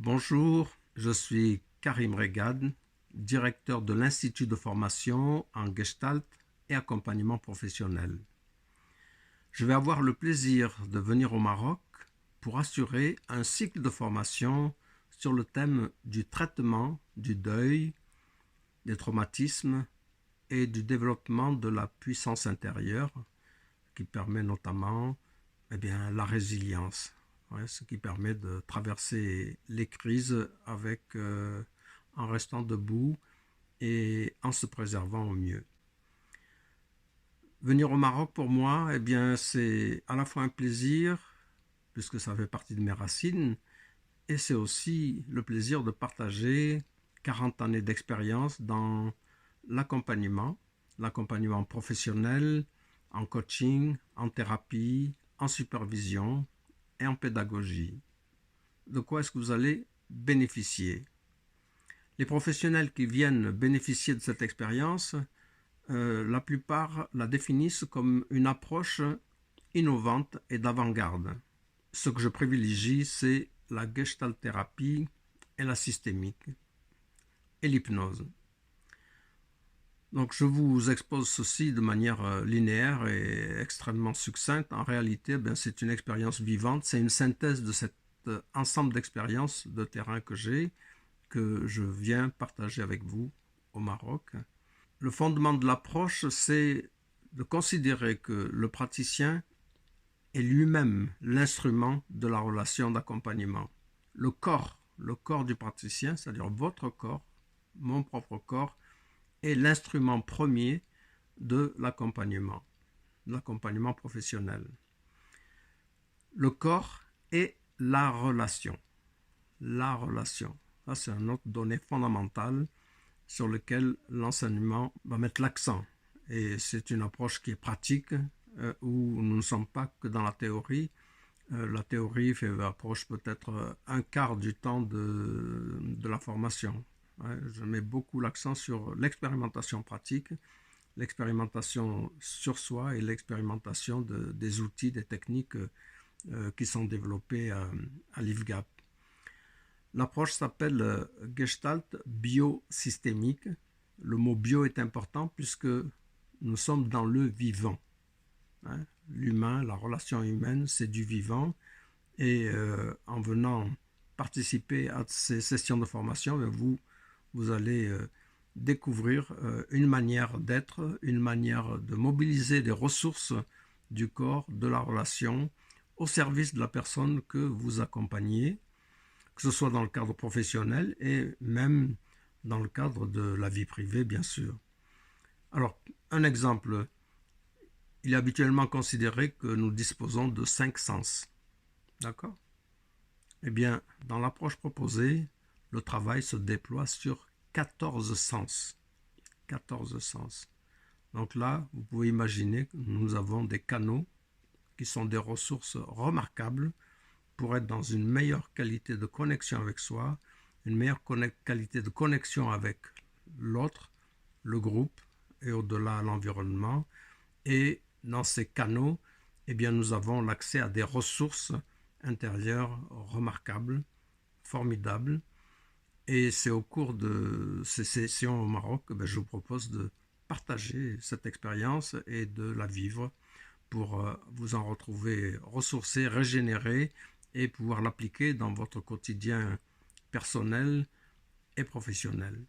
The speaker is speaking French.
Bonjour, je suis Karim Regad, directeur de l'Institut de formation en Gestalt et accompagnement professionnel. Je vais avoir le plaisir de venir au Maroc pour assurer un cycle de formation sur le thème du traitement du deuil, des traumatismes et du développement de la puissance intérieure qui permet notamment la résilience. Ce qui permet de traverser les crises en restant debout et en se préservant au mieux. Venir au Maroc pour moi, c'est à la fois un plaisir, puisque ça fait partie de mes racines, et c'est aussi le plaisir de partager 40 années d'expérience dans l'accompagnement professionnel, en coaching, en thérapie, en supervision et en pédagogie. De quoi est-ce que vous allez bénéficier? Les professionnels qui viennent bénéficier de cette expérience, la plupart la définissent comme une approche innovante et d'avant-garde. Ce que je privilégie, c'est la gestalt-thérapie et la systémique et l'hypnose. Donc je vous expose ceci de manière linéaire et extrêmement succincte. En réalité, c'est une expérience vivante, c'est une synthèse de cet ensemble d'expériences de terrain que j'ai, que je viens partager avec vous au Maroc. Le fondement de l'approche, c'est de considérer que le praticien est lui-même l'instrument de la relation d'accompagnement. Le corps du praticien, c'est-à-dire votre corps, mon propre corps, est l'instrument premier de l'accompagnement professionnel. Le corps est la relation. La relation. Ça, c'est une autre donnée fondamentale sur laquelle l'enseignement va mettre l'accent. Et c'est une approche qui est pratique, où nous ne sommes pas que dans la théorie. La théorie approche peut-être un quart du temps de la formation. Je mets beaucoup l'accent sur l'expérimentation pratique, l'expérimentation sur soi et l'expérimentation des outils, des techniques qui sont développés à l'IFGAP. L'approche s'appelle Gestalt biosystémique. Le mot bio est important puisque nous sommes dans le vivant. L'humain, la relation humaine, c'est du vivant. Et en venant participer à ces sessions de formation, vous allez découvrir une manière d'être, une manière de mobiliser des ressources du corps, de la relation, au service de la personne que vous accompagnez, que ce soit dans le cadre professionnel et même dans le cadre de la vie privée, bien sûr. Alors, un exemple, il est habituellement considéré que nous disposons de 5 sens. D'accord? Dans l'approche proposée, le travail se déploie sur 14 sens. 14 sens. Donc là, vous pouvez imaginer que nous avons des canaux qui sont des ressources remarquables pour être dans une meilleure qualité de connexion avec soi, une meilleure qualité de connexion avec l'autre, le groupe et au-delà l'environnement. Et dans ces canaux, nous avons l'accès à des ressources intérieures remarquables, formidables. Et c'est au cours de ces sessions au Maroc que je vous propose de partager cette expérience et de la vivre pour vous en retrouver ressourcé, régénéré et pouvoir l'appliquer dans votre quotidien personnel et professionnel.